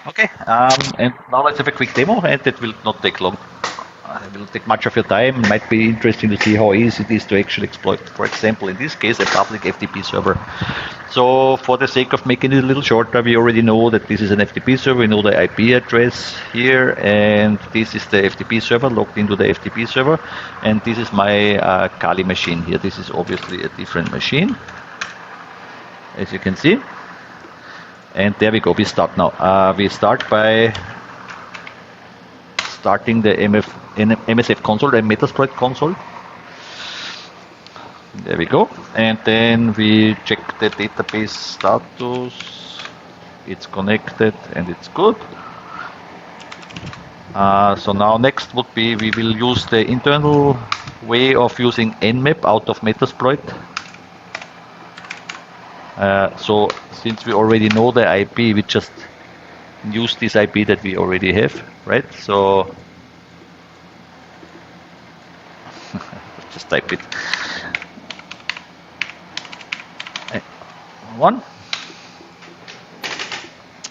Okay, and now let's have a quick demo, and it will not take long. It will take much of your time. It might be interesting to see how easy it is to actually exploit, for example, in this case, a public FTP server. So for the sake of making it a little shorter, we already know that this is an FTP server. We know the IP address here, and this is the FTP server logged into the FTP server. And this is my Kali machine here. This is obviously a different machine, as you can see. And there we go, we start now. We start by starting the MSF console, the Metasploit console. There we go. And then we check the database status. It's connected and it's good. So now next would be, we will use the internal way of using Nmap out of Metasploit. So since we already know the IP, we just use this IP that we already have, right? So just type it. One.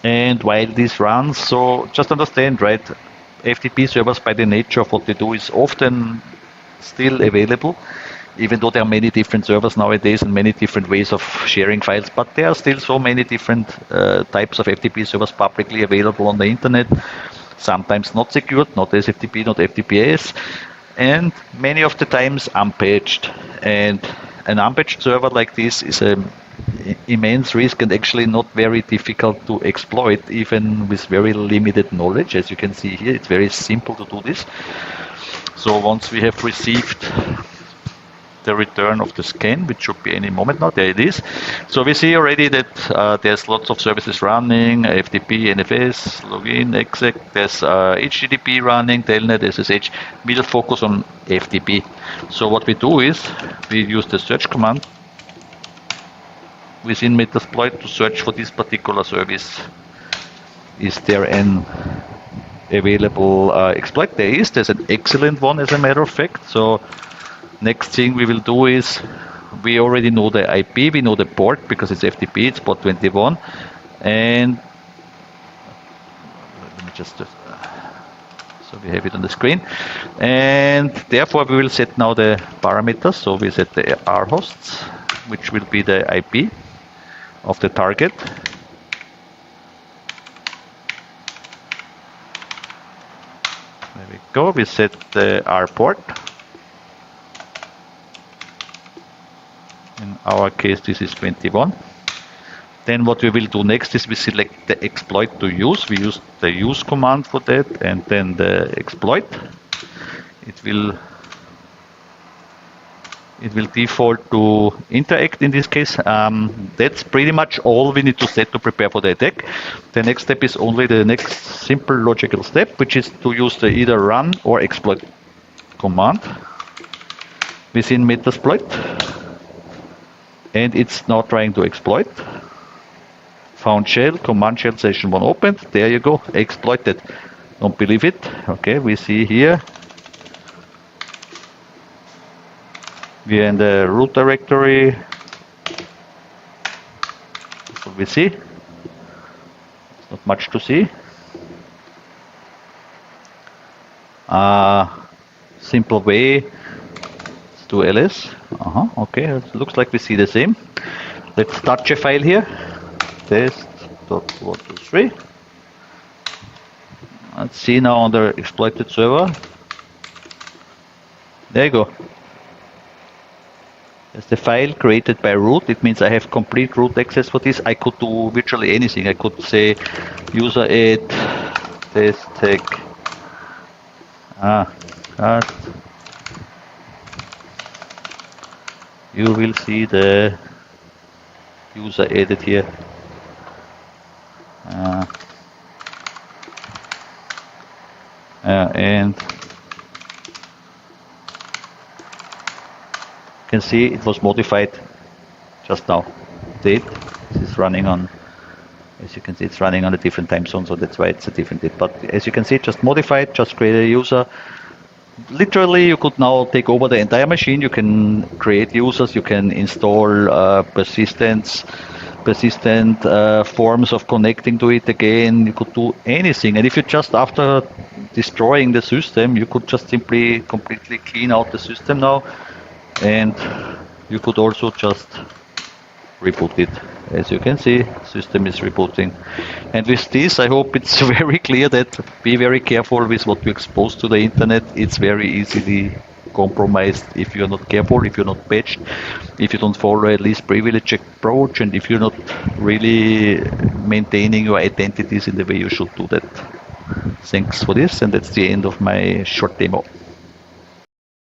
And while this runs, so just understand, right? FTP servers, by the nature of what they do, is often still available, even though there are many different servers nowadays and many different ways of sharing files, but there are still so many different types of FTP servers publicly available on the internet, sometimes not secured, not SFTP, not FTPS, and many of the times unpatched. And an unpatched server like this is an immense risk and actually not very difficult to exploit, even with very limited knowledge. As you can see here, it's very simple to do this. So once we have received the return of the scan, which should be any moment now, there it is. So we see already that there's lots of services running, FTP, NFS, login, exec, there's HTTP running, telnet, SSH. We'll focus on FTP. So what we do is, we use the search command within Metasploit to search for this particular service. Is there an available exploit? There's an excellent one, as a matter of fact. So next thing we will do is, we already know the IP, we know the port because it's FTP, it's port 21, and let me just so we have it on the screen, and therefore we will set now the parameters. So we set the R hosts, which will be the IP of the target. There we go. We set the R port. In our case, this is 21. Then what we will do next is we select the exploit to use. We use the use command for that, and then the exploit. It will default to interact in this case. That's pretty much all we need to set to prepare for the attack. The next step is only the next simple logical step, which is to use the either run or exploit command within Metasploit. And it's now trying to exploit. Found shell, command shell session 1 opened. There you go, exploited. Don't believe it. Okay, we see here. We are in the root directory. That's what we see. There's not much to see. Simple way. Let's do ls. Okay, it looks like we see the same. Let's touch a file here. Test.123. Let's see now on the exploited server. There you go. There's the file created by root. It means I have complete root access for this. I could do virtually anything. I could say user add test tag. You will see the user added here. And you can see it was modified just now. Date. This is running on, as you can see, it's running on a different time zone, so that's why it's a different date. But as you can see, just modified, just create a user. Literally, you could now take over the entire machine. You can create users, you can install persistence, persistent forms of connecting to it again. You could do anything. And if you just, after destroying the system, you could just simply completely clean out the system now, and you could also just reboot it. As you can see, system is rebooting. And with this, I hope it's very clear that be very careful with what you expose to the internet. It's very easily compromised if you're not careful, if you're not patched, if you don't follow at least privilege approach, and if you're not really maintaining your identities in the way you should do that. Thanks for this, and that's the end of my short demo.